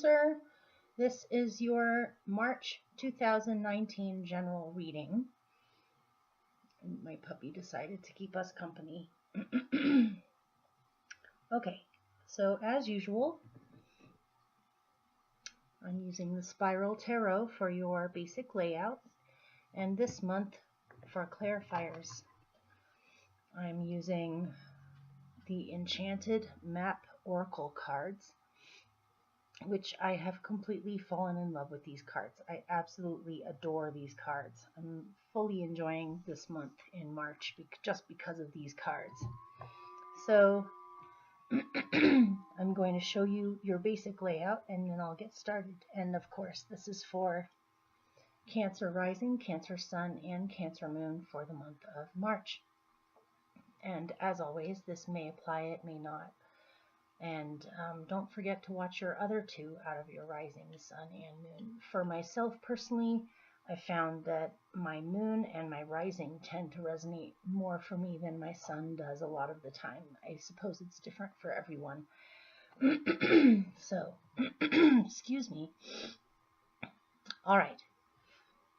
Cancer. This is your March 2019 general reading. My puppy decided to keep us company. Okay, so as usual, I'm using the Spiral Tarot for your basic layout, and this month for clarifiers, I'm using the Enchanted Map Oracle cards, which I have completely fallen in love with these cards. I absolutely adore these cards. I'm fully enjoying this month in March just because of these cards. So I'm going to show you your basic layout and then I'll get started. And of course, this is for Cancer Rising, Cancer Sun, and Cancer Moon for the month of March. And as always, this may apply, it may not. And don't forget to watch your other two out of your rising, sun and moon. For myself personally, I found that my moon and my rising tend to resonate more for me than my sun does a lot of the time. I suppose it's different for everyone. So, excuse me. All right.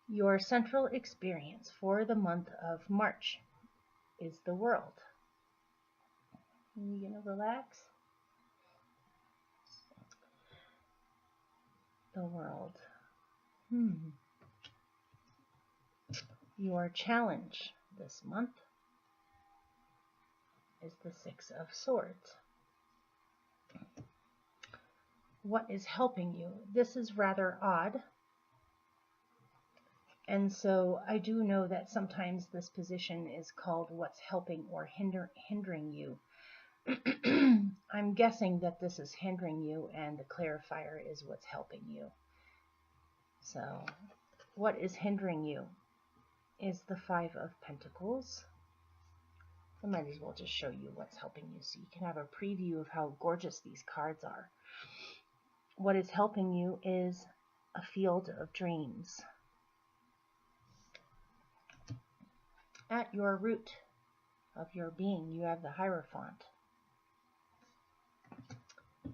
Your central experience for the month of March is the world. Are you going to relax? The world. Your challenge this month is the Six of Swords. What is helping you? This is rather odd. And so I do know that sometimes this position is called what's helping or hindering you. I'm guessing that this is hindering you and the clarifier is what's helping you. So what is hindering you is the Five of Pentacles. I might as well just show you what's helping you so you can have a preview of how gorgeous these cards are. What is helping you is a field of dreams. At your root of your being, you have the Hierophant.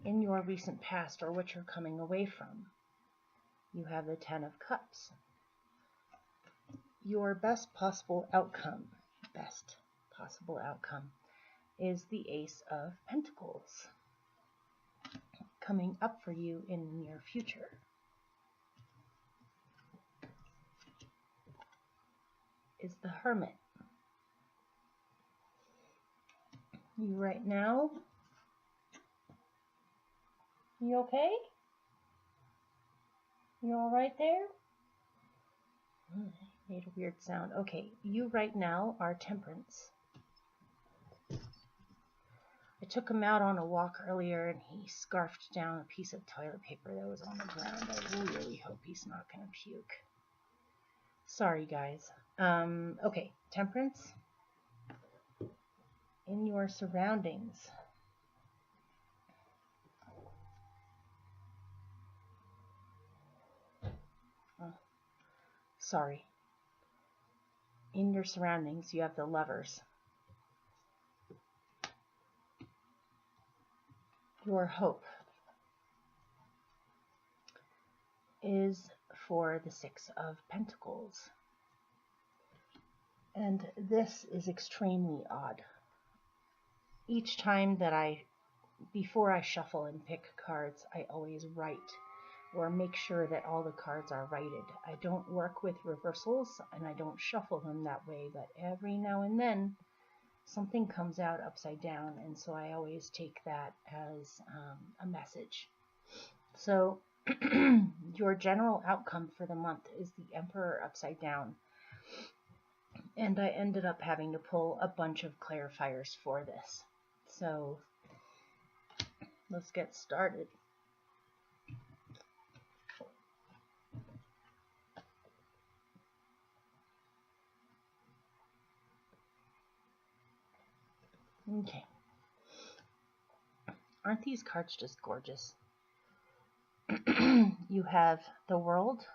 In your recent past or what you're coming away from, you have the Ten of Cups. Your best possible outcome is the Ace of Pentacles coming up for you in the near future. Is the Hermit. You right now, you okay? You all right there? Made a weird sound. Okay, you right now are Temperance. I took him out on a walk earlier and he scarfed down a piece of toilet paper that was on the ground. I really hope he's not going to puke. Sorry, guys. Okay, Temperance. In your surroundings. Sorry. In your surroundings, you have the Lovers. Your hope is for the Six of Pentacles. And this is extremely odd. Each time that before I shuffle and pick cards, I always write or make sure that all the cards are righted. I don't work with reversals and I don't shuffle them that way, but every now and then something comes out upside down, and so I always take that as a message. So your general outcome for the month is the Emperor upside down, and I ended up having to pull a bunch of clarifiers for this. So let's get started. Okay. Aren't these cards just gorgeous? You have the World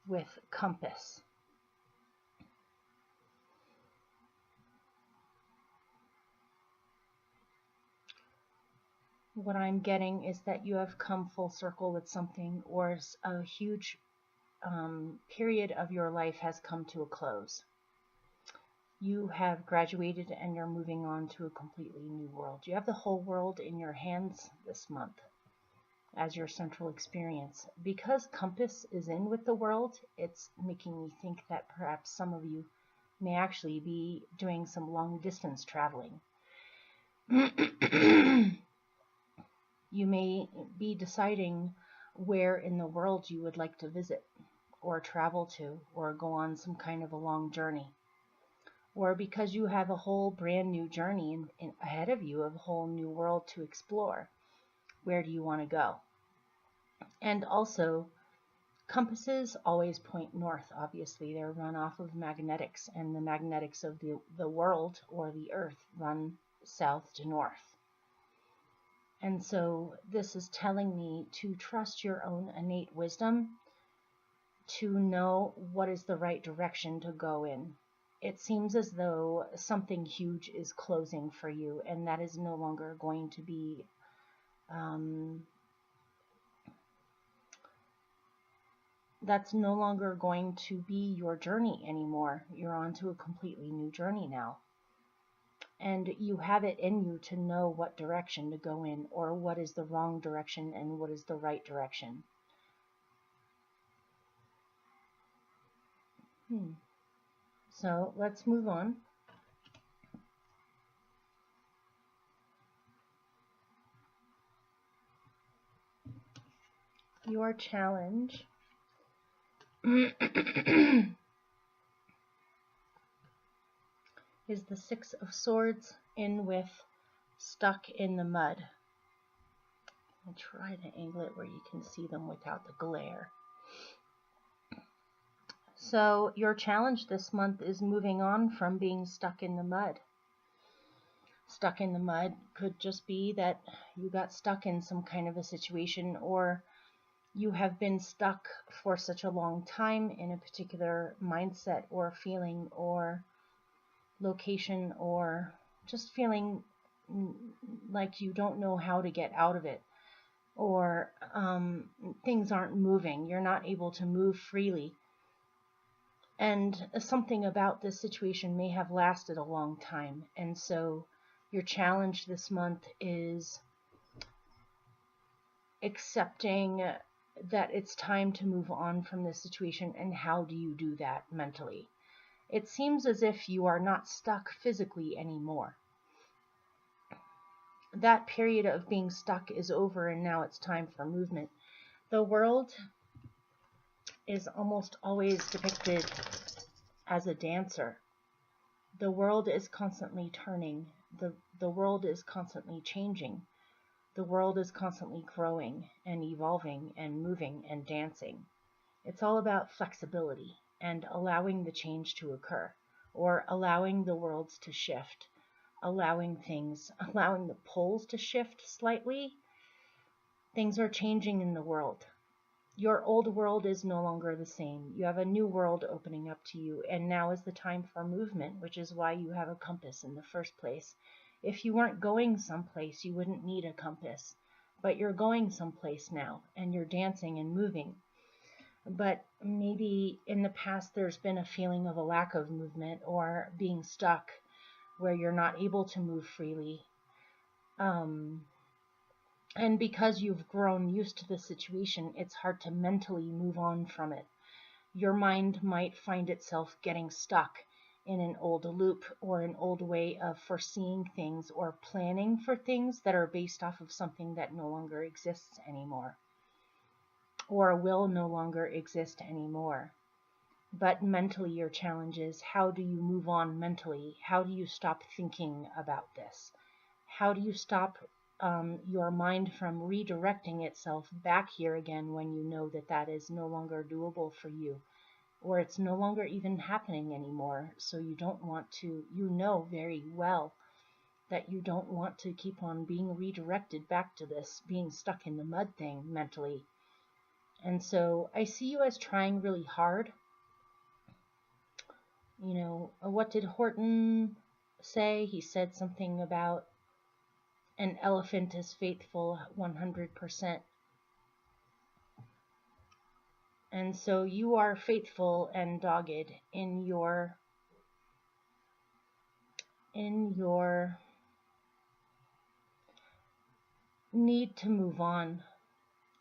with Compass. what I'm getting is that you have come full circle with something, or a huge period of your life has come to a close. You have graduated and you're moving on to a completely new world. You have the whole world in your hands this month as your central experience. Because compass is in with the world, it's making me think that perhaps some of you may actually be doing some long distance traveling. You may be deciding where in the world you would like to visit or travel to or go on some kind of a long journey. Or because you have a whole brand new journey ahead of you, a whole new world to explore. Where do you want to go? And also, compasses always point north, obviously. They're run off of magnetics, and the magnetics of the world or the earth run south to north. And so this is telling me to trust your own innate wisdom to know what is the right direction to go in. It seems as though something huge is closing for you, and that is no longer going to be that's no longer going to be your journey anymore. You're on to a completely new journey now. And you have it in you to know what direction to go in, or what is the wrong direction and what is the right direction. So let's move on. Your challenge is the Six of Swords in with Stuck in the Mud. I'll try to angle it where you can see them without the glare. So your challenge this month is moving on from being stuck in the mud. Stuck in the mud could just be that you got stuck in some kind of a situation, or you have been stuck for such a long time in a particular mindset or feeling or location, or just feeling like you don't know how to get out of it, or things aren't moving. You're not able to move freely. And something about this situation may have lasted a long time. And so your challenge this month is accepting that it's time to move on from this situation. And how do you do that mentally? It seems as if you are not stuck physically anymore. That period of being stuck is over, and now it's time for movement. The world is almost always depicted as a dancer. The world is constantly turning. The world is constantly changing. The world is constantly growing and evolving and moving and dancing. It's all about flexibility and allowing the change to occur, or allowing the worlds to shift, allowing the poles to shift slightly. Things are changing in the world. Your old world is no longer the same. You have a new world opening up to you, and now is the time for movement, which is why you have a compass in the first place. If you weren't going someplace, you wouldn't need a compass. But you're going someplace now, and you're dancing and moving. But maybe in the past there's been a feeling of a lack of movement, or being stuck where you're not able to move freely. And because you've grown used to the situation, it's hard to mentally move on from it. Your mind might find itself getting stuck in an old loop, or an old way of foreseeing things or planning for things that are based off of something that no longer exists anymore, or will no longer exist anymore. But mentally, your challenge is, how do you move on mentally? How do you stop thinking about this? How do you stop your mind from redirecting itself back here again when you know that that is no longer doable for you, or it's no longer even happening anymore? So you don't want to, you know very well that you don't want to keep on being redirected back to this being stuck in the mud thing mentally. And so I see you as trying really hard. You know, what did Horton say? He said something about An elephant is faithful 100%. And so you are faithful and dogged in your need to move on.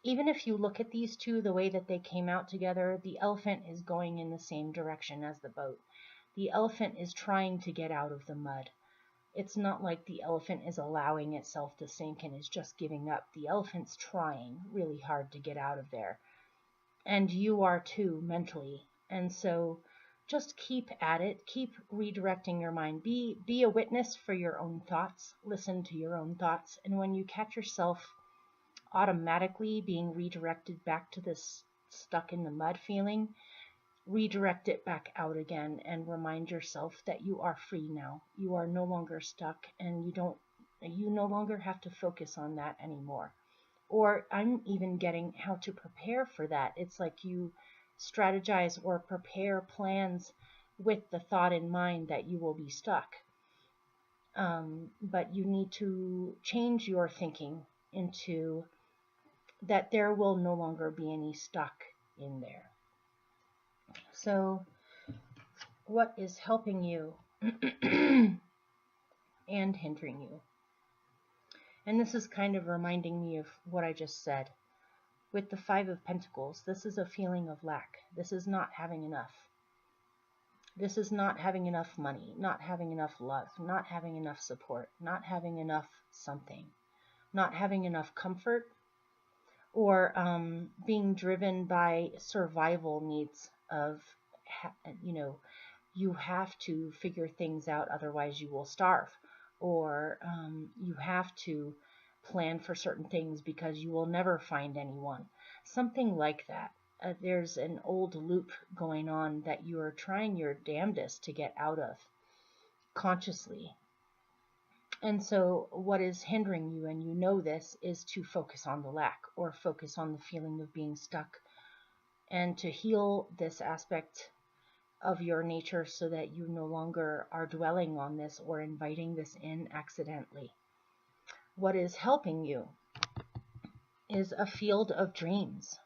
Even if you look at these two the way that they came out together, the elephant is going in the same direction as the boat. The elephant is trying to get out of the mud. It's not like the elephant is allowing itself to sink and is just giving up. The elephant's trying really hard to get out of there. And you are too, mentally. And so just keep at it. Keep redirecting your mind. Be a witness for your own thoughts. Listen to your own thoughts. And when you catch yourself automatically being redirected back to this stuck in the mud feeling, redirect it back out again and remind yourself that you are free now. You are no longer stuck, and you no longer have to focus on that anymore. Or I'm even getting how to prepare for that. It's like you strategize or prepare plans with the thought in mind that you will be stuck. But you need to change your thinking into that there will no longer be any stuck in there. So what is helping you and hindering you? And this is kind of reminding me of what I just said. With the Five of Pentacles, this is a feeling of lack. This is not having enough. This is not having enough money, not having enough love, not having enough support, not having enough something, not having enough comfort, or being driven by survival needs of, you have to figure things out, otherwise you will starve. Or you have to plan for certain things because you will never find anyone. Something like that. There's an old loop going on that you are trying your damnedest to get out of consciously. And so what is hindering you, and you know this, is to focus on the lack or focus on the feeling of being stuck, and to heal this aspect of your nature so that you no longer are dwelling on this or inviting this in accidentally. What is helping you is a field of dreams.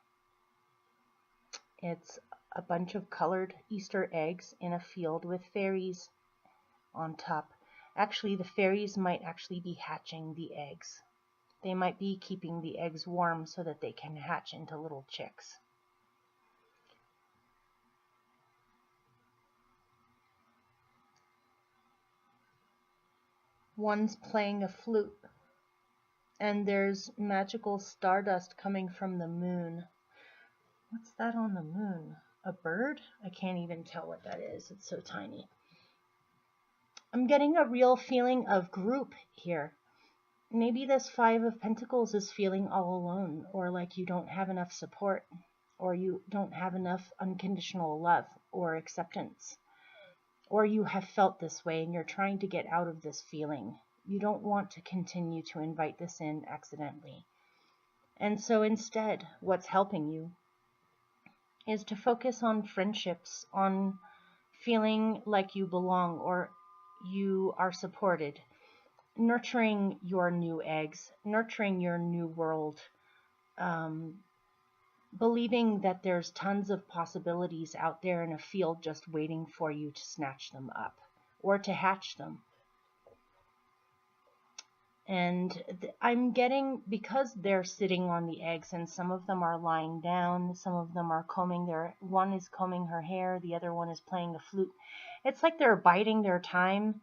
It's a bunch of colored Easter eggs in a field with fairies on top. Actually, the fairies might actually be hatching the eggs. They might be keeping the eggs warm so that they can hatch into little chicks. One's playing a flute, and there's magical stardust coming from the moon. What's that on the moon? A bird? I can't even tell what that is. It's so tiny. I'm getting a real feeling of group here. Maybe this Five of Pentacles is feeling all alone, or like you don't have enough support, or you don't have enough unconditional love or acceptance. Or you have felt this way and you're trying to get out of this feeling. You don't want to continue to invite this in accidentally. And so instead, what's helping you is to focus on friendships, on feeling like you belong or you are supported, nurturing your new eggs, nurturing your new world, believing that there's tons of possibilities out there in a field just waiting for you to snatch them up or to hatch them. And I'm getting, because they're sitting on the eggs and some of them are lying down, some of them are one is combing her hair, the other one is playing the flute. It's like they're biding their time.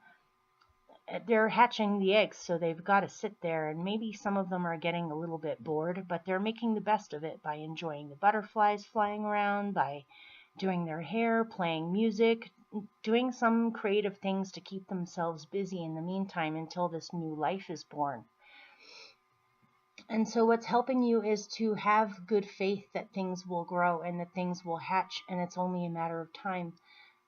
They're hatching the eggs, so they've got to sit there, and maybe some of them are getting a little bit bored, but they're making the best of it by enjoying the butterflies flying around, by doing their hair, playing music, doing some creative things to keep themselves busy in the meantime until this new life is born. And so what's helping you is to have good faith that things will grow and that things will hatch, and it's only a matter of time.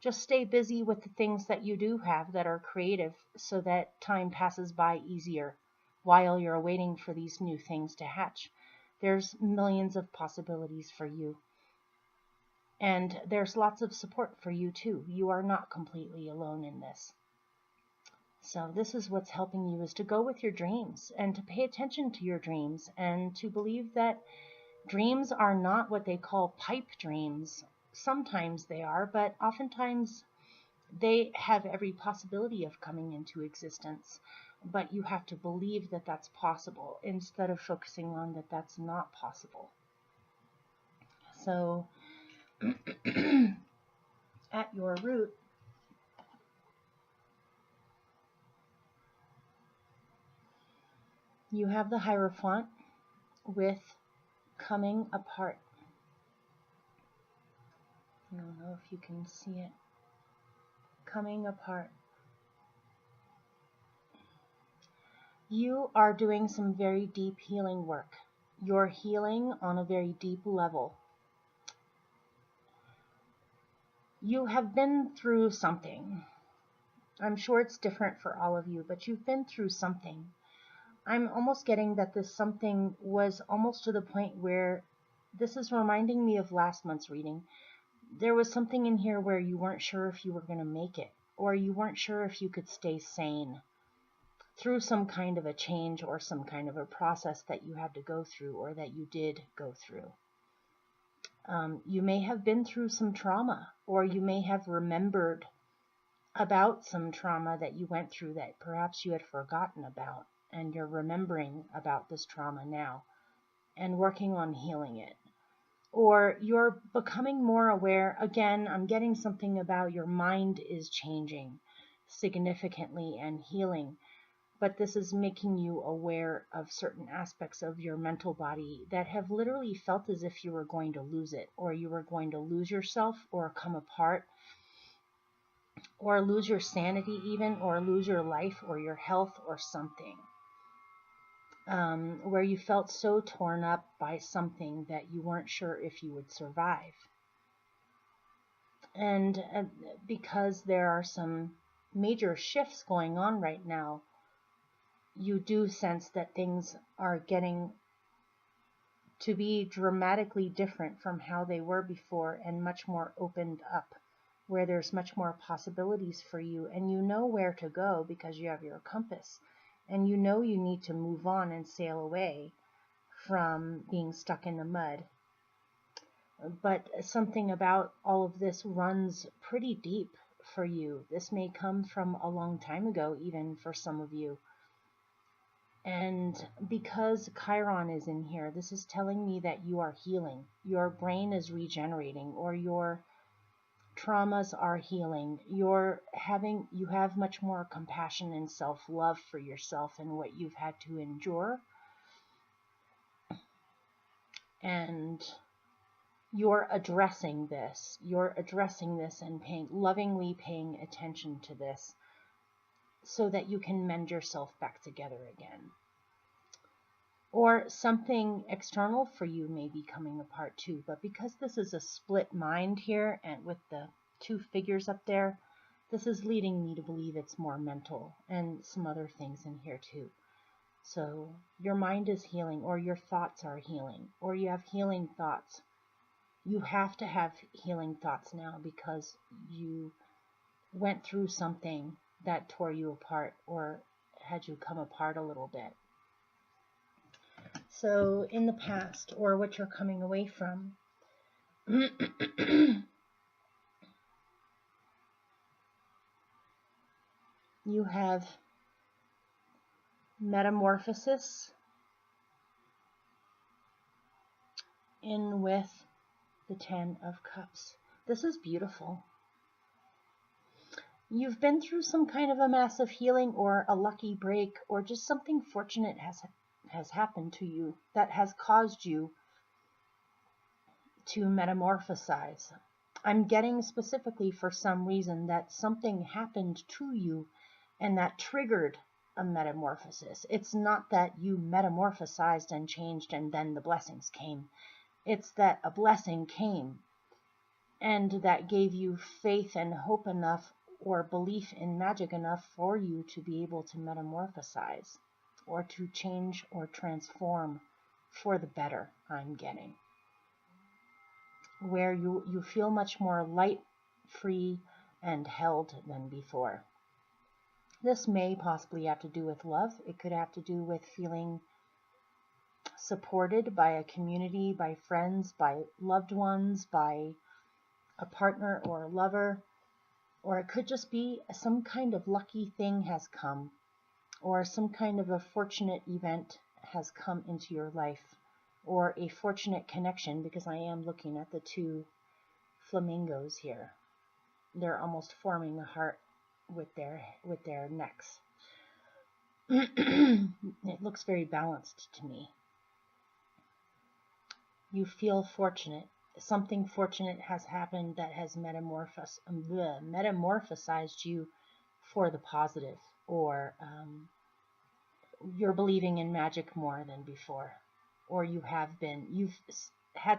Just stay busy with the things that you do have that are creative so that time passes by easier while you're waiting for these new things to hatch. There's millions of possibilities for you. And there's lots of support for you too. You are not completely alone in this. So this is what's helping you, is to go with your dreams and to pay attention to your dreams and to believe that dreams are not what they call pipe dreams. Sometimes they are, but oftentimes they have every possibility of coming into existence. But you have to believe that that's possible instead of focusing on that that's not possible. So at your root, you have the Hierophant with coming apart. I don't know if you can see it. Coming apart. You are doing some very deep healing work. You're healing on a very deep level. You have been through something. I'm sure it's different for all of you, but you've been through something. I'm almost getting that this something was almost to the point where this is reminding me of last month's reading. There was something in here where you weren't sure if you were going to make it, or you weren't sure if you could stay sane through some kind of a change or some kind of a process that you had to go through or that you did go through. You may have been through some trauma, or you may have remembered about some trauma that you went through that perhaps you had forgotten about, and you're remembering about this trauma now and working on healing it. Or you're becoming more aware. Again, I'm getting something about your mind is changing significantly and healing, but this is making you aware of certain aspects of your mental body that have literally felt as if you were going to lose it, or you were going to lose yourself, or come apart, or lose your sanity even, or lose your life or your health or something. Where you felt so torn up by something that you weren't sure if you would survive. And because there are some major shifts going on right now, you do sense that things are getting to be dramatically different from how they were before, and much more opened up, where there's much more possibilities for you, and you know where to go because you have your compass, and you know you need to move on and sail away from being stuck in the mud. But something about all of this runs pretty deep for you. This may come from a long time ago, even for some of you. And because Chiron is in here, this is telling me that you are healing. Your brain is regenerating, or your traumas are healing. You have much more compassion and self-love for yourself and what you've had to endure. And you're addressing this. You're addressing this and lovingly paying attention to this, so that you can mend yourself back together again. Or something external for you may be coming apart too, but because this is a split mind here, and with the two figures up there, this is leading me to believe it's more mental and some other things in here too. So your mind is healing, or your thoughts are healing, or you have healing thoughts. You have to have healing thoughts now because you went through something that tore you apart or had you come apart a little bit. So in the past, or what you're coming away from, you have metamorphosis in with the Ten of Cups. This is beautiful. You've been through some kind of a massive healing, or a lucky break, or just something fortunate has happened to you that has caused you to metamorphosize. I'm getting specifically for some reason that something happened to you and that triggered a metamorphosis. It's not that you metamorphosized and changed and then the blessings came. It's that a blessing came and that gave you faith and hope enough, or belief in magic enough, for you to be able to metamorphosize or to change or transform for the better. I'm getting where you feel much more light, free, and held than before. This may possibly have to do with love. It could have to do with feeling supported by a community, by friends, by loved ones, by a partner or a lover. Or it could just be some kind of lucky thing has come, or some kind of a fortunate event has come into your life, or a fortunate connection, because I am looking at the two flamingos here. They're almost forming a heart with their necks. It looks very balanced to me. You feel fortunate. Something fortunate has happened that has metamorphosized you for the positive, or you're believing in magic more than before, or you've had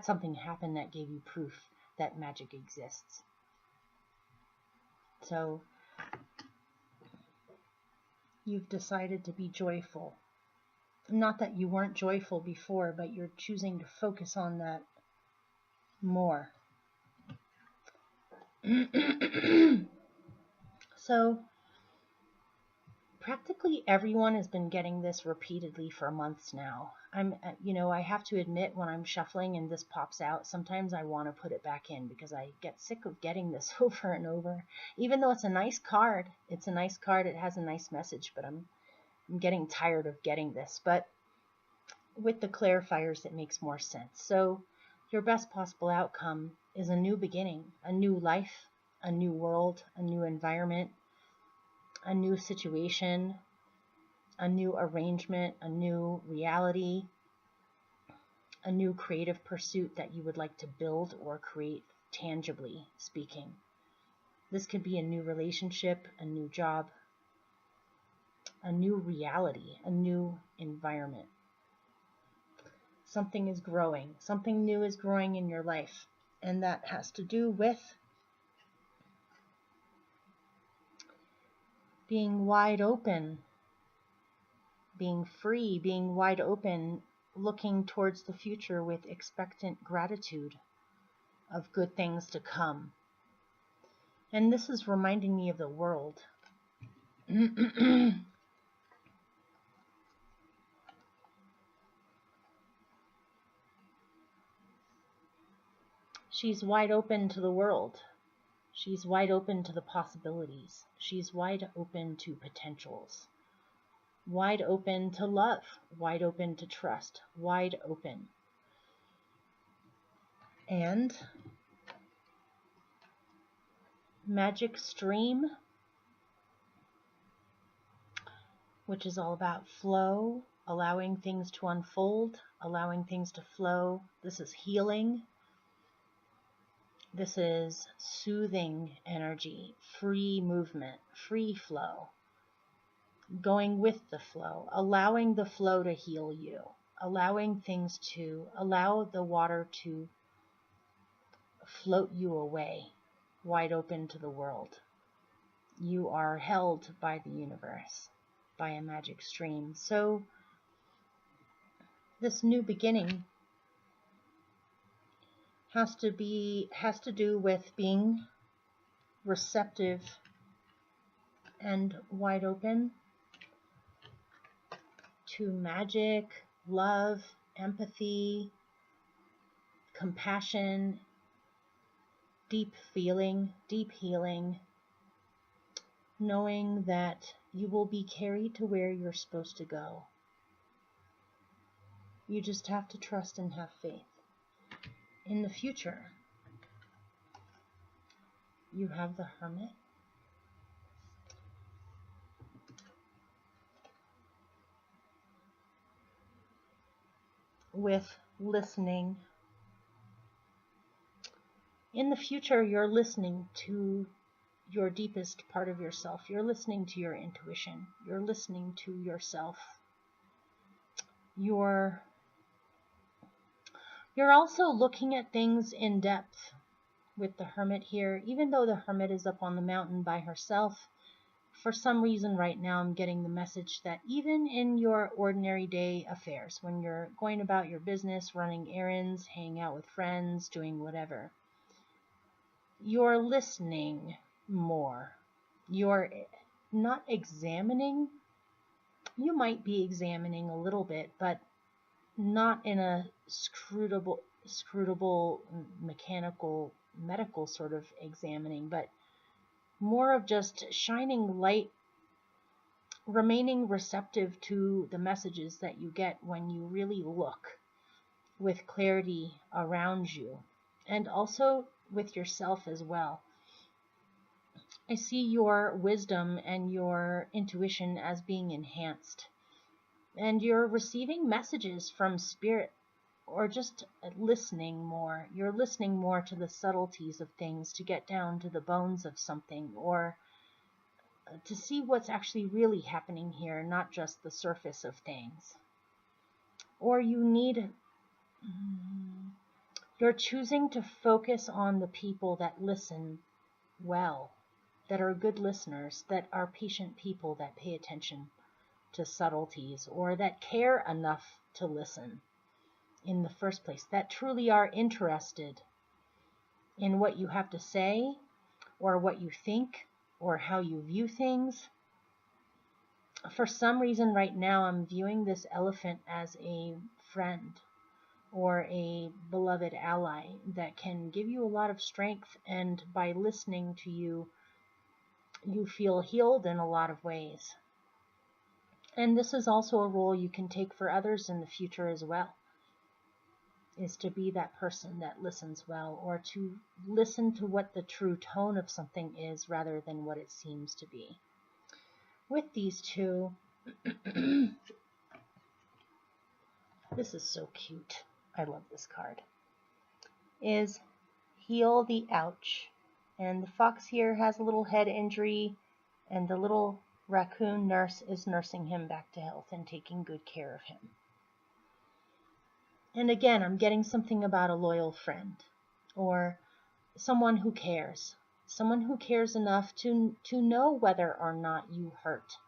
something happen that gave you proof that magic exists. So you've decided to be joyful. Not that you weren't joyful before, but you're choosing to focus on that more. So practically everyone has been getting this repeatedly for months now. I have to admit, when I'm shuffling and this pops out, sometimes I want to put it back in because I get sick of getting this over and over. Even though it's a nice card, it has a nice message, but I'm getting tired of getting this. But with the clarifiers, it makes more sense. So your best possible outcome is a new beginning, a new life, a new world, a new environment, a new situation, a new arrangement, a new reality, a new creative pursuit that you would like to build or create, tangibly speaking. This could be a new relationship, a new job, a new reality, a new environment. Something is growing. Something new is growing in your life. And that has to do with being wide open, being free, being wide open, looking towards the future with expectant gratitude of good things to come. And this is reminding me of the world. She's wide open to the world. She's wide open to the possibilities. She's wide open to potentials. Wide open to love. Wide open to trust. Wide open. And Magic Stream, which is all about flow, allowing things to unfold, allowing things to flow. This is healing. This is soothing energy, free movement, free flow, going with the flow, allowing the flow to heal you, allowing allow the water to float you away, wide open to the world. You are held by the universe, by a magic stream. So this new beginning has to do with being receptive and wide open to magic, love, empathy, compassion, deep feeling, deep healing, knowing that you will be carried to where you're supposed to go. You just have to trust and have faith. In the future, you have the Hermit. With listening. In the future, you're listening to your deepest part of yourself. You're listening to your intuition. You're listening to yourself. You're also looking at things in depth with the Hermit here. Even though the Hermit is up on the mountain by herself, for some reason right now I'm getting the message that even in your ordinary day affairs, when you're going about your business, running errands, hanging out with friends, doing whatever, you're listening more. You're not examining. You might be examining a little bit, but not in a scrutable, mechanical, medical sort of examining, but more of just shining light, remaining receptive to the messages that you get when you really look with clarity around you, and also with yourself as well. I see your wisdom and your intuition as being enhanced, and you're receiving messages from spirit, or just listening more. You're listening more to the subtleties of things, to get down to the bones of something, or to see what's actually really happening here, not just the surface of things. Or you're choosing to focus on the people that listen well, that are good listeners, that are patient people that pay attention to subtleties, or that care enough to listen in the first place, that truly are interested in what you have to say, or what you think, or how you view things. For some reason right now, I'm viewing this elephant as a friend or a beloved ally that can give you a lot of strength, and by listening to you, you feel healed in a lot of ways. And this is also a role you can take for others in the future as well, is to be that person that listens well, or to listen to what the true tone of something is rather than what it seems to be. With these two, this is so cute. I love this card. Is heal the ouch. And the fox here has a little head injury, and the little raccoon nurse is nursing him back to health and taking good care of him. And again, I'm getting something about a loyal friend, or someone who cares enough to know whether or not you hurt,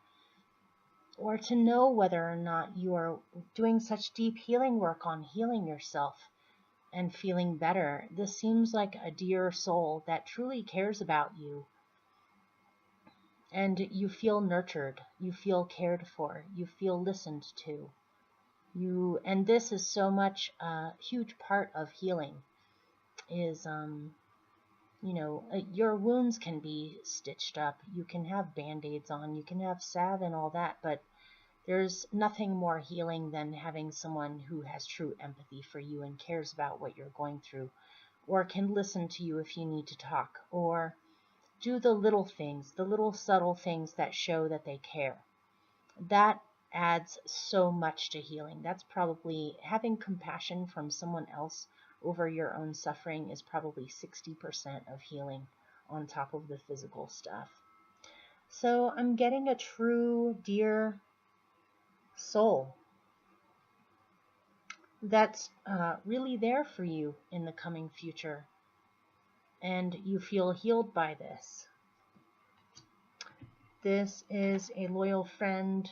or to know whether or not you are doing such deep healing work on healing yourself and feeling better. This seems like a dear soul that truly cares about you, and you feel nurtured, you feel cared for, you feel listened to. And this is so much a huge part of healing, is your wounds can be stitched up, you can have band-aids on, you can have salve and all that, but there's nothing more healing than having someone who has true empathy for you and cares about what you're going through, or can listen to you if you need to talk, or do the little things, the little subtle things that show that they care. That adds so much to healing. That's probably, having compassion from someone else over your own suffering is probably 60% of healing on top of the physical stuff. So I'm getting a true, dear soul that's really there for you in the coming future, and you feel healed by this. This is a loyal friend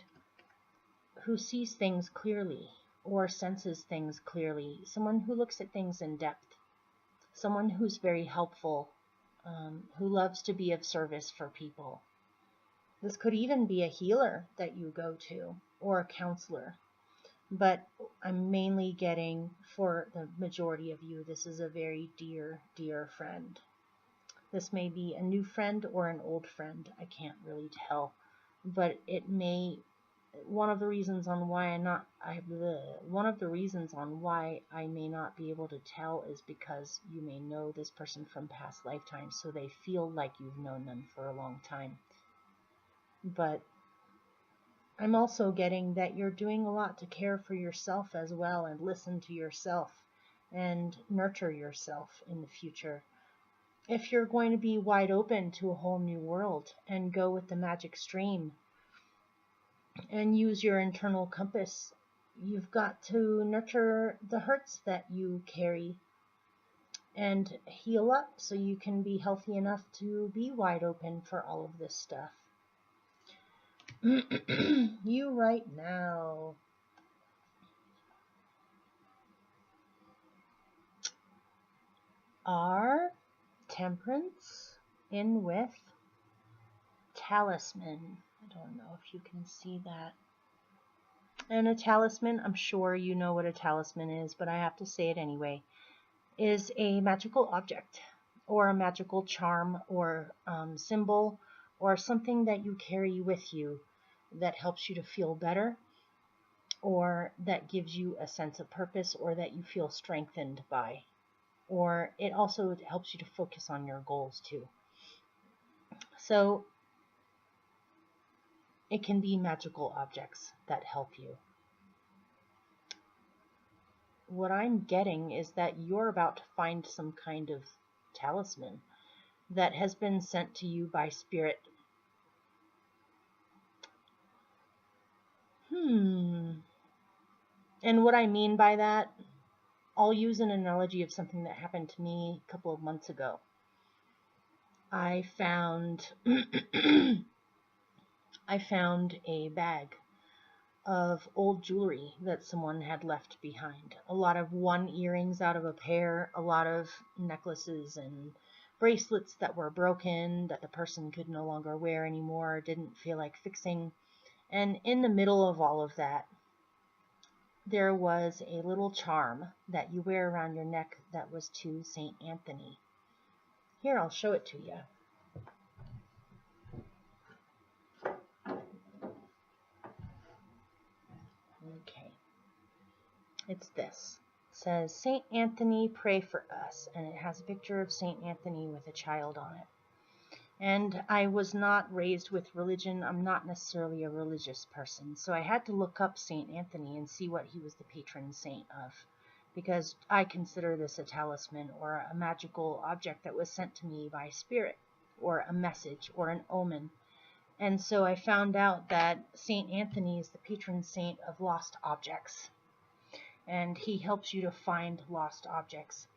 who sees things clearly, or senses things clearly, someone who looks at things in depth, someone who's very helpful, who loves to be of service for people. This could even be a healer that you go to, or a counselor. But I'm mainly getting, for the majority of you, this is a very dear, dear friend. This may be a new friend or an old friend. I can't really tell. But it may, one of the reasons on why I may not be able to tell is because you may know this person from past lifetimes, so they feel like you've known them for a long time. But I'm also getting that you're doing a lot to care for yourself as well, and listen to yourself and nurture yourself in the future. If you're going to be wide open to a whole new world and go with the magic stream and use your internal compass, you've got to nurture the hurts that you carry and heal up so you can be healthy enough to be wide open for all of this stuff. You right now. Are Temperance in with talisman. I don't know if you can see that. And a talisman, I'm sure you know what a talisman is, but I have to say it anyway, is a magical object or a magical charm or symbol or something that you carry with you that helps you to feel better, or that gives you a sense of purpose, or that you feel strengthened by. Or it also helps you to focus on your goals too. So it can be magical objects that help you. What I'm getting is that you're about to find some kind of talisman that has been sent to you by spirit. And what I mean by that, I'll use an analogy of something that happened to me a couple of months ago. I found a bag of old jewelry that someone had left behind. A lot of one earrings out of a pair, a lot of necklaces and bracelets that were broken, that the person could no longer wear anymore, didn't feel like fixing. And in the middle of all of that, there was a little charm that you wear around your neck that was to St. Anthony. Here, I'll show it to you. Okay. It's this. It says, St. Anthony, pray for us. And it has a picture of St. Anthony with a child on it. And I was not raised with religion. I'm not necessarily a religious person. So I had to look up St. Anthony and see what he was the patron saint of, because I consider this a talisman or a magical object that was sent to me by spirit, or a message or an omen. And so I found out that St. Anthony is the patron saint of lost objects, and he helps you to find lost objects.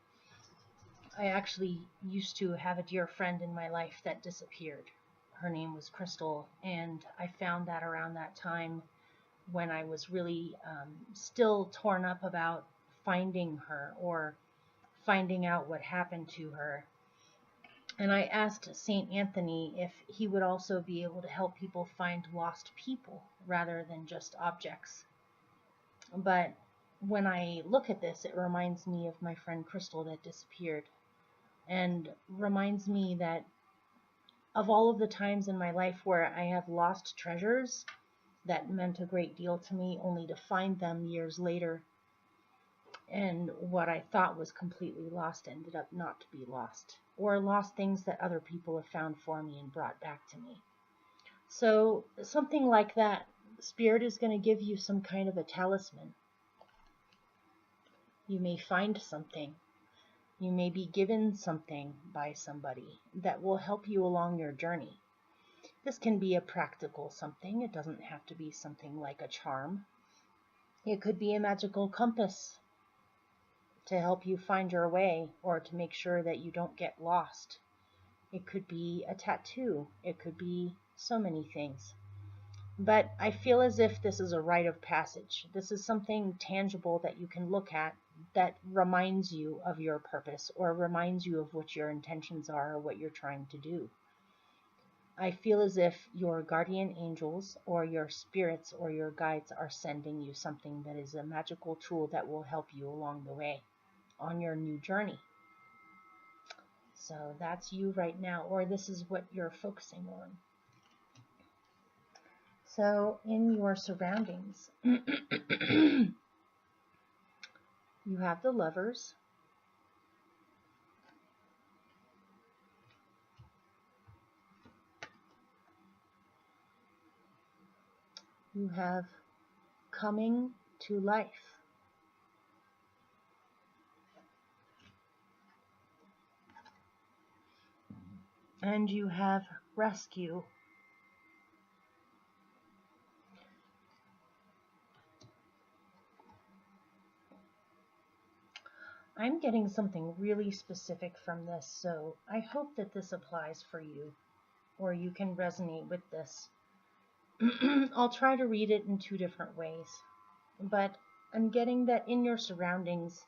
I actually used to have a dear friend in my life that disappeared. Her name was Crystal, and I found that around that time when I was really still torn up about finding her or finding out what happened to her. And I asked St. Anthony if he would also be able to help people find lost people rather than just objects. But when I look at this, it reminds me of my friend Crystal that disappeared, and reminds me that of all of the times in my life where I have lost treasures that meant a great deal to me, only to find them years later, and what I thought was completely lost ended up not to be lost, or lost things that other people have found for me and brought back to me. So something like that, Spirit is going to give you some kind of a talisman. You may find something. You may be given something by somebody that will help you along your journey. This can be a practical something. It doesn't have to be something like a charm. It could be a magical compass to help you find your way, or to make sure that you don't get lost. It could be a tattoo. It could be so many things. But I feel as if this is a rite of passage. This is something tangible that you can look at that reminds you of your purpose, or reminds you of what your intentions are, or what you're trying to do. I feel as if your guardian angels or your spirits or your guides are sending you something that is a magical tool that will help you along the way on your new journey. So that's you right now, or this is what you're focusing on. So in your surroundings, you have the Lovers, you have Coming to Life, and you have Rescue. I'm getting something really specific from this, so I hope that this applies for you, or you can resonate with this. I'll try to read it in two different ways, but I'm getting that in your surroundings,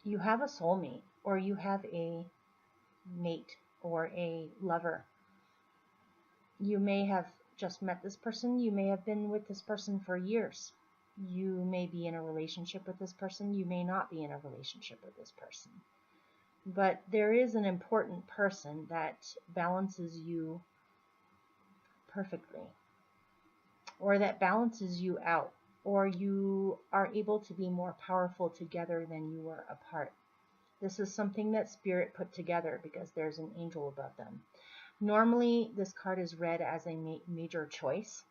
you have a soulmate, or you have a mate, or a lover You may have just met this person. You may have been with this person for years. You may be in a relationship with this person. You may not be in a relationship with this person. But there is an important person that balances you perfectly, or that balances you out, or you are able to be more powerful together than you were apart. This is something that Spirit put together because there's an angel above them. Normally, this card is read as a major choice.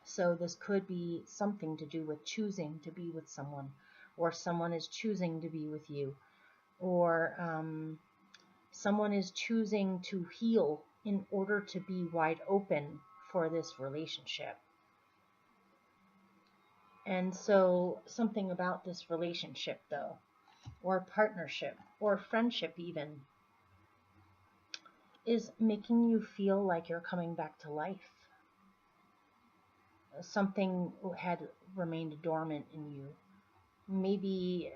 So this could be something to do with choosing to be with someone, or someone is choosing to be with you, or someone is choosing to heal in order to be wide open for this relationship. And so something about this relationship, though, or partnership, or friendship even, is making you feel like you're coming back to life. Something had remained dormant in you. Maybe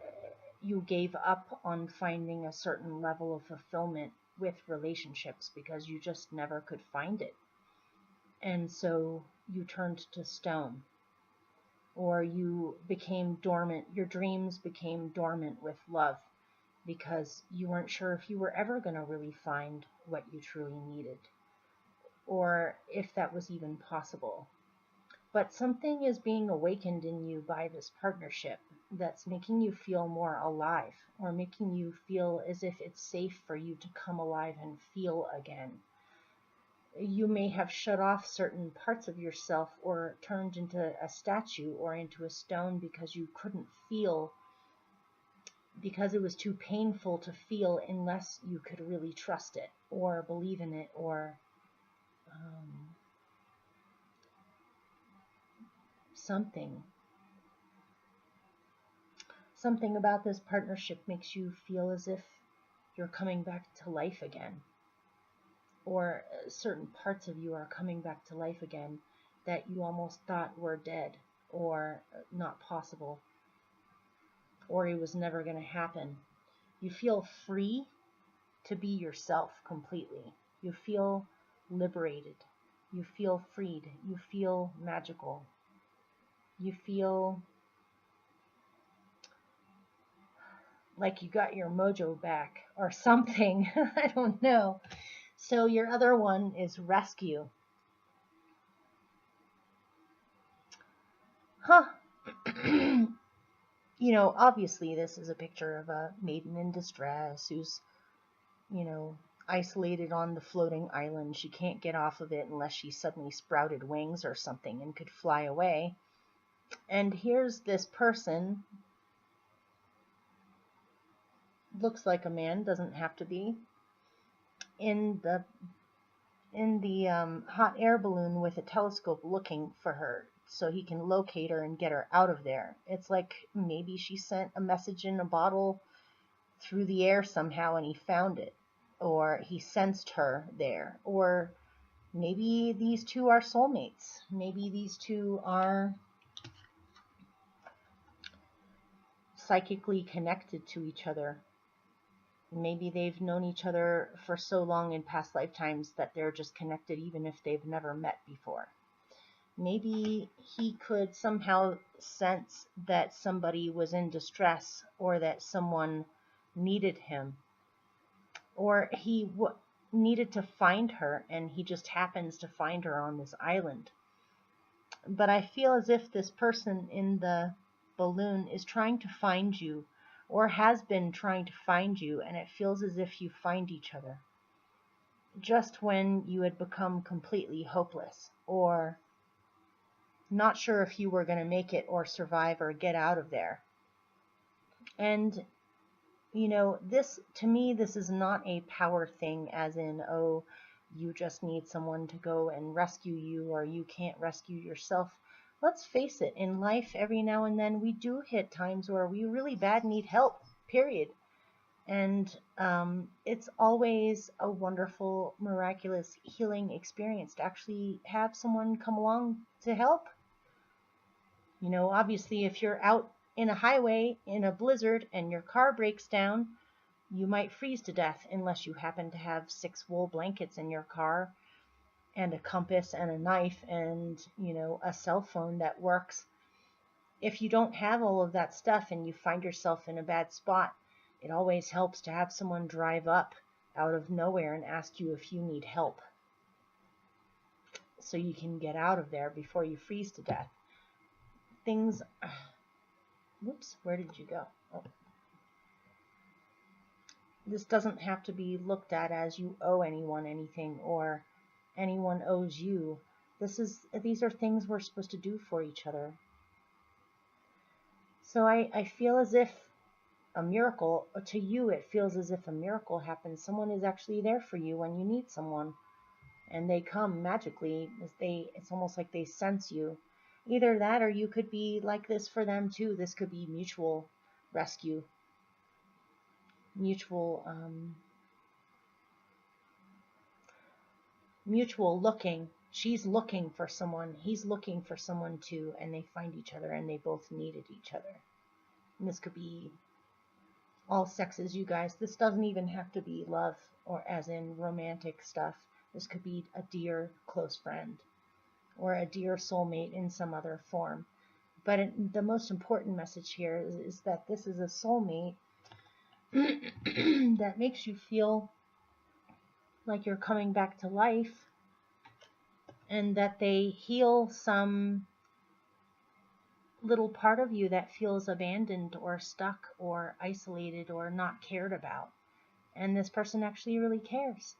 you gave up on finding a certain level of fulfillment with relationships because you just never could find it. And so you turned to stone, or you became dormant. Your dreams became dormant with love because you weren't sure if you were ever going to really find what you truly needed, or if that was even possible. But something is being awakened in you by this partnership that's making you feel more alive, or making you feel as if it's safe for you to come alive and feel again. You may have shut off certain parts of yourself or turned into a statue or into a stone because you couldn't feel, because it was too painful to feel unless you could really trust it or believe in it, or something about this partnership makes you feel as if you're coming back to life again, or certain parts of you are coming back to life again that you almost thought were dead or not possible, or it was never going to happen. You feel free to be yourself completely. You feel liberated. You feel freed. You feel magical. You feel like you got your mojo back or something. I don't know. So your other one is rescue. Huh. Obviously this is a picture of a maiden in distress who's, isolated on the floating island. She can't get off of it unless she suddenly sprouted wings or something and could fly away. And here's this person, looks like a man, doesn't have to be, in the hot air balloon with a telescope looking for her so he can locate her and get her out of there. It's like maybe she sent a message in a bottle through the air somehow and he found it, or he sensed her there, or maybe these two are soulmates. Maybe these two are psychically connected to each other. Maybe they've known each other for so long in past lifetimes that they're just connected even if they've never met before. Maybe he could somehow sense that somebody was in distress, or that someone needed him, or he needed to find her and he just happens to find her on this island. But I feel as if this person in the balloon is trying to find you, or has been trying to find you, and it feels as if you find each other just when you had become completely hopeless, or not sure if you were going to make it or survive or get out of there. And this, to me, this is not a power thing, as in, oh, you just need someone to go and rescue you, or you can't rescue yourself. Let's face it, in life, every now and then, we do hit times where we really bad need help, period. And it's always a wonderful, miraculous, healing experience to actually have someone come along to help. Obviously, if you're out in a highway in a blizzard and your car breaks down, you might freeze to death unless you happen to have 6 wool blankets in your car, and a compass and a knife and, a cell phone that works. If you don't have all of that stuff and you find yourself in a bad spot, it always helps to have someone drive up out of nowhere and ask you if you need help, so you can get out of there before you freeze to death. Things, whoops, where did you go? Oh. This doesn't have to be looked at as you owe anyone anything or anyone owes you. These are things we're supposed to do for each other. So I feel as if a miracle, to you it feels as if a miracle happens. Someone is actually there for you when you need someone. And they come magically. It's almost like they sense you. Either that, or you could be like this for them too. This could be mutual rescue, mutual looking. She's looking for someone, he's looking for someone too, and they find each other and they both needed each other. And this could be all sexes, you guys. This doesn't even have to be love or as in romantic stuff. This could be a dear close friend or a dear soulmate in some other form. But the most important message here is that this is a soulmate that makes you feel like you're coming back to life, and that they heal some little part of you that feels abandoned or stuck or isolated or not cared about. And this person actually really cares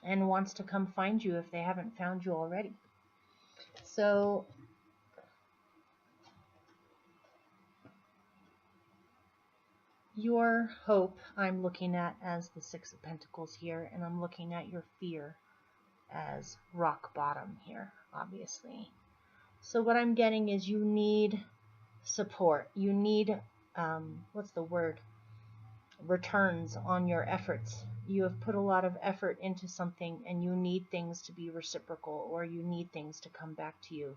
and wants to come find you if they haven't found you already. So your hope I'm looking at as the Six of Pentacles here, and I'm looking at your fear as rock bottom here, obviously. So what I'm getting is you need support. You need, what's the word? Returns on your efforts. You have put a lot of effort into something and you need things to be reciprocal, or you need things to come back to you.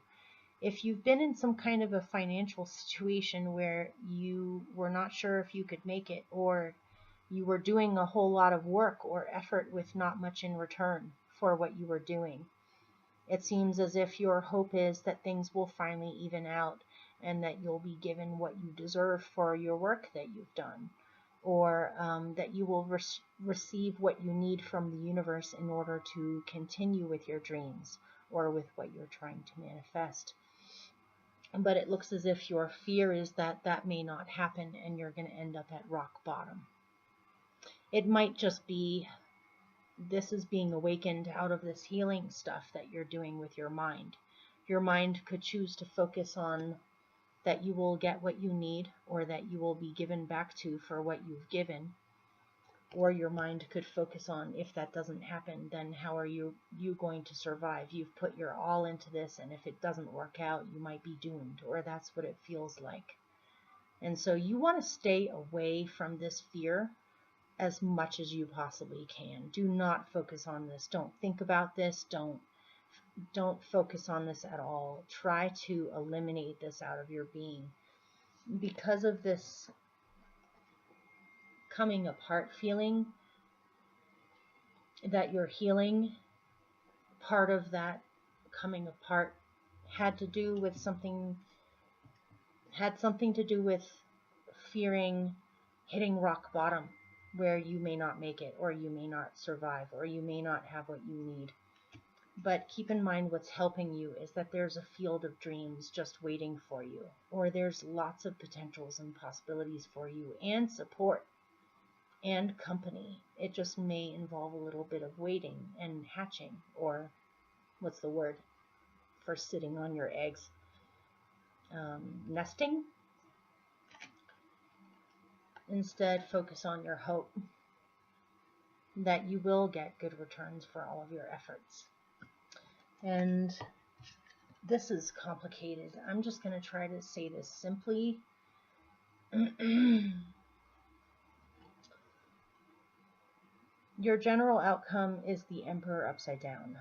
If you've been in some kind of a financial situation where you were not sure if you could make it, or you were doing a whole lot of work or effort with not much in return for what you were doing, it seems as if your hope is that things will finally even out and that you'll be given what you deserve for your work that you've done, or that you will receive what you need from the universe in order to continue with your dreams or with what you're trying to manifest. But it looks as if your fear is that that may not happen and you're going to end up at rock bottom. It might just be this is being awakened out of this healing stuff that you're doing with your mind. Your mind could choose to focus on that you will get what you need, or that you will be given back to for what you've given. Or your mind could focus on, if that doesn't happen, then how are you going to survive? You've put your all into this, and if it doesn't work out, you might be doomed, or that's what it feels like. And so you want to stay away from this fear as much as you possibly can. Do not focus on this. Don't think about this. Don't focus on this at all. Try to eliminate this out of your being. Because of this coming apart feeling that you're healing, part of that coming apart had something to do with fearing hitting rock bottom, where you may not make it, or you may not survive, or you may not have what you need. But keep in mind, what's helping you is that there's a field of dreams just waiting for you, or there's lots of potentials and possibilities for you, and support and company. It just may involve a little bit of waiting and hatching, or what's the word for sitting on your eggs? Nesting. Instead, focus on your hope that you will get good returns for all of your efforts. And this is complicated. I'm just going to try to say this simply. Your general outcome is the Emperor upside down.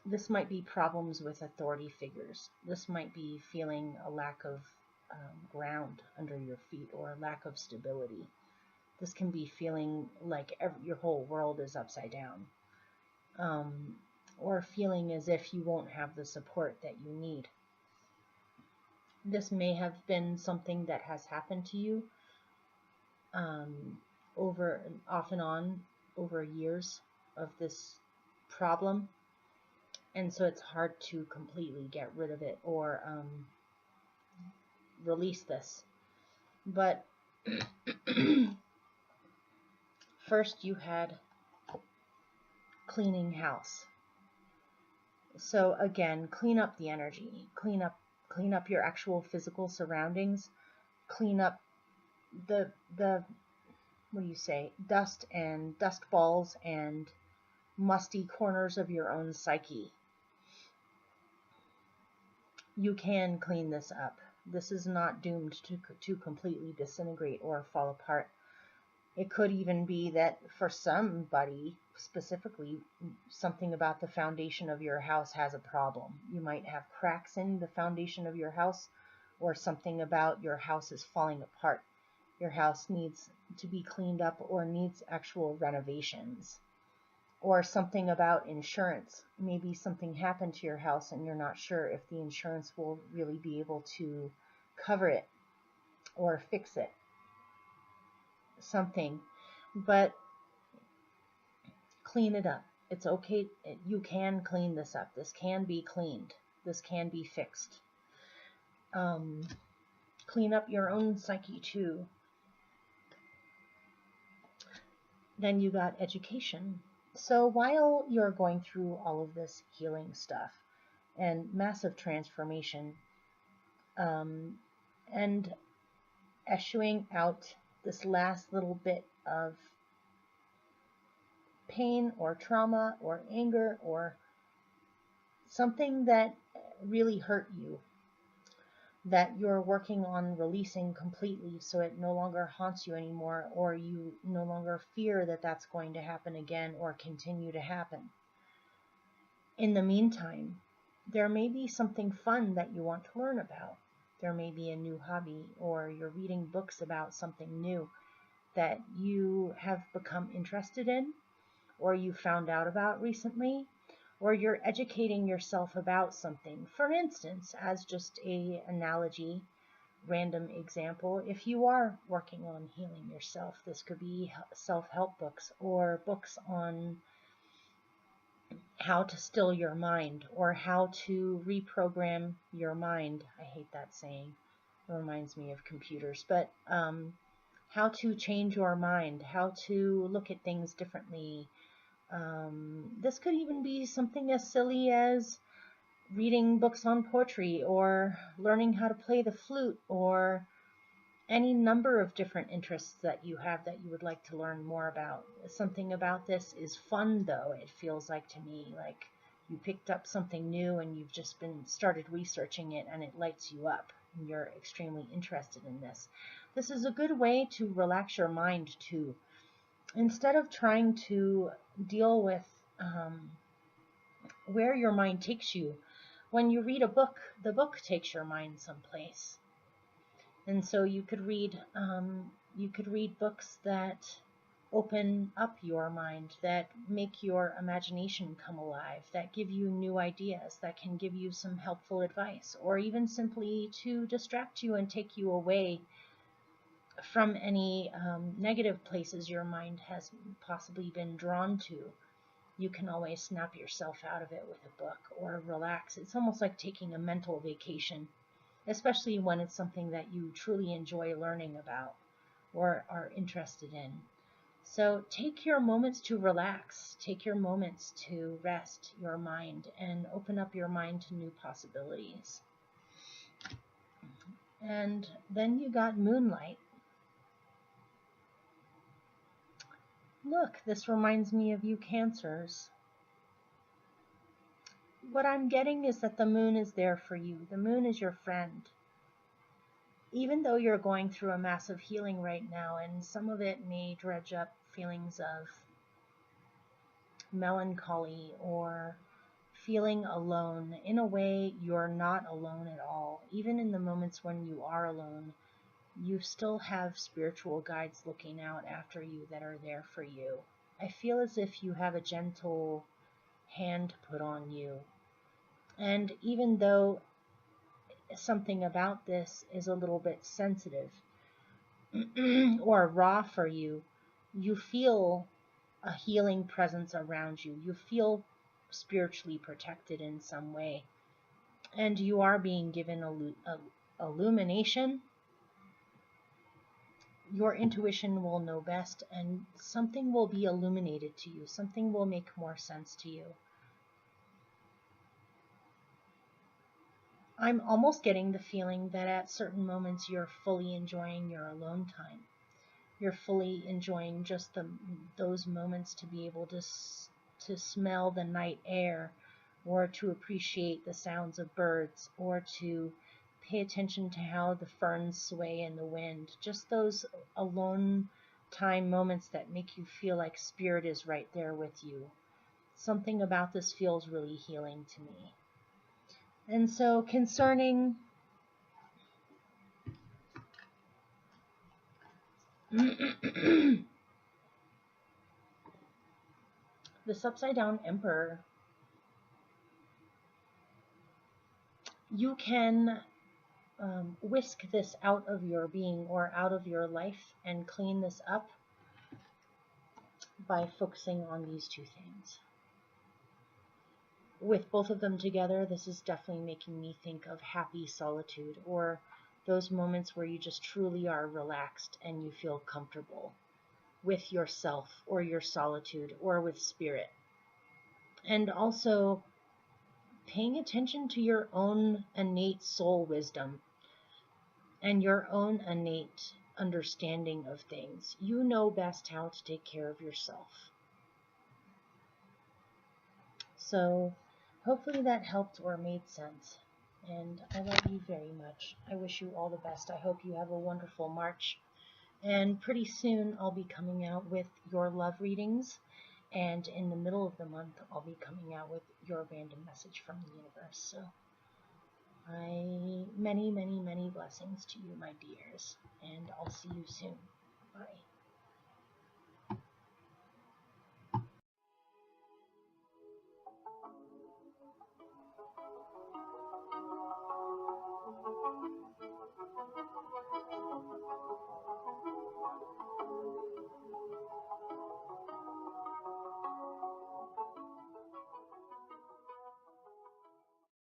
This might be problems with authority figures. This might be feeling a lack of ground under your feet, or a lack of stability. This can be feeling like your whole world is upside down. or feeling as if you won't have the support that you need. This may have been something that has happened to you over off and on over years of this problem, and so it's hard to completely get rid of it or release this. But first you had cleaning house. So again, clean up the energy, clean up your actual physical surroundings, clean up the what do you say, dust and dust balls and musty corners of your own psyche. You can clean this up. This is not doomed to completely disintegrate or fall apart. It could even be that for somebody, specifically, something about the foundation of your house has a problem. You might have cracks in the foundation of your house, or something about your house is falling apart. Your house needs to be cleaned up or needs actual renovations. Or something about insurance. Maybe something happened to your house and you're not sure if the insurance will really be able to cover it or fix it. Something. But clean it up. It's okay. You can clean this up. This can be cleaned. This can be fixed. Clean up your own psyche too. Then you got education. So while you're going through all of this healing stuff and massive transformation, and eschewing out this last little bit of pain or trauma or anger or something that really hurt you, that you're working on releasing completely so it no longer haunts you anymore, or you no longer fear that that's going to happen again or continue to happen. In the meantime, there may be something fun that you want to learn about. There may be a new hobby, or you're reading books about something new that you have become interested in, or you found out about recently, or you're educating yourself about something. For instance, as just an analogy, random example, if you are working on healing yourself, this could be self-help books or books on how to still your mind or how to reprogram your mind. I hate that saying. It reminds me of computers, but how to change your mind, how to look at things differently. This could even be something as silly as reading books on poetry or learning how to play the flute or any number of different interests that you have that you would like to learn more about. Something about this is fun, though, it feels like to me, like you picked up something new and you've just started researching it and it lights you up and you're extremely interested in this. This is a good way to relax your mind too. Instead of trying to deal with where your mind takes you, when you read a book, the book takes your mind someplace. And so you could read books that open up your mind, that make your imagination come alive, that give you new ideas, that can give you some helpful advice, or even simply to distract you and take you away from any negative places your mind has possibly been drawn to. You can always snap yourself out of it with a book or relax. It's almost like taking a mental vacation, especially when it's something that you truly enjoy learning about or are interested in. So take your moments to relax, take your moments to rest your mind and open up your mind to new possibilities. And then you got moonlight. Look, this reminds me of you Cancers. What I'm getting is that the moon is there for you. The moon is your friend. Even though you're going through a massive healing right now, and some of it may dredge up feelings of melancholy or feeling alone, in a way you're not alone at all. Even in the moments when you are alone, you still have spiritual guides looking out after you that are there for you. I feel as if you have a gentle hand put on you. And even though something about this is a little bit sensitive or raw for you, you feel a healing presence around you. You feel spiritually protected in some way. And you are being given illumination. Your intuition will know best, and something will be illuminated to you. Something will make more sense to you. I'm almost getting the feeling that at certain moments you're fully enjoying your alone time. You're fully enjoying just those moments to be able to smell the night air, or to appreciate the sounds of birds, or to pay attention to how the ferns sway in the wind. Just those alone time moments that make you feel like spirit is right there with you. Something about this feels really healing to me. And so concerning this upside down emperor, you can whisk this out of your being or out of your life and clean this up by focusing on these two things. With both of them together, this is definitely making me think of happy solitude, or those moments where you just truly are relaxed and you feel comfortable with yourself or your solitude or with spirit. And also paying attention to your own innate soul wisdom and your own innate understanding of things. You know best how to take care of yourself. So hopefully that helped or made sense. And I love you very much. I wish you all the best. I hope you have a wonderful March. And pretty soon I'll be coming out with your love readings. And in the middle of the month, I'll be coming out with your random message from the universe. So many, many, many blessings to you, my dears. And I'll see you soon. Bye.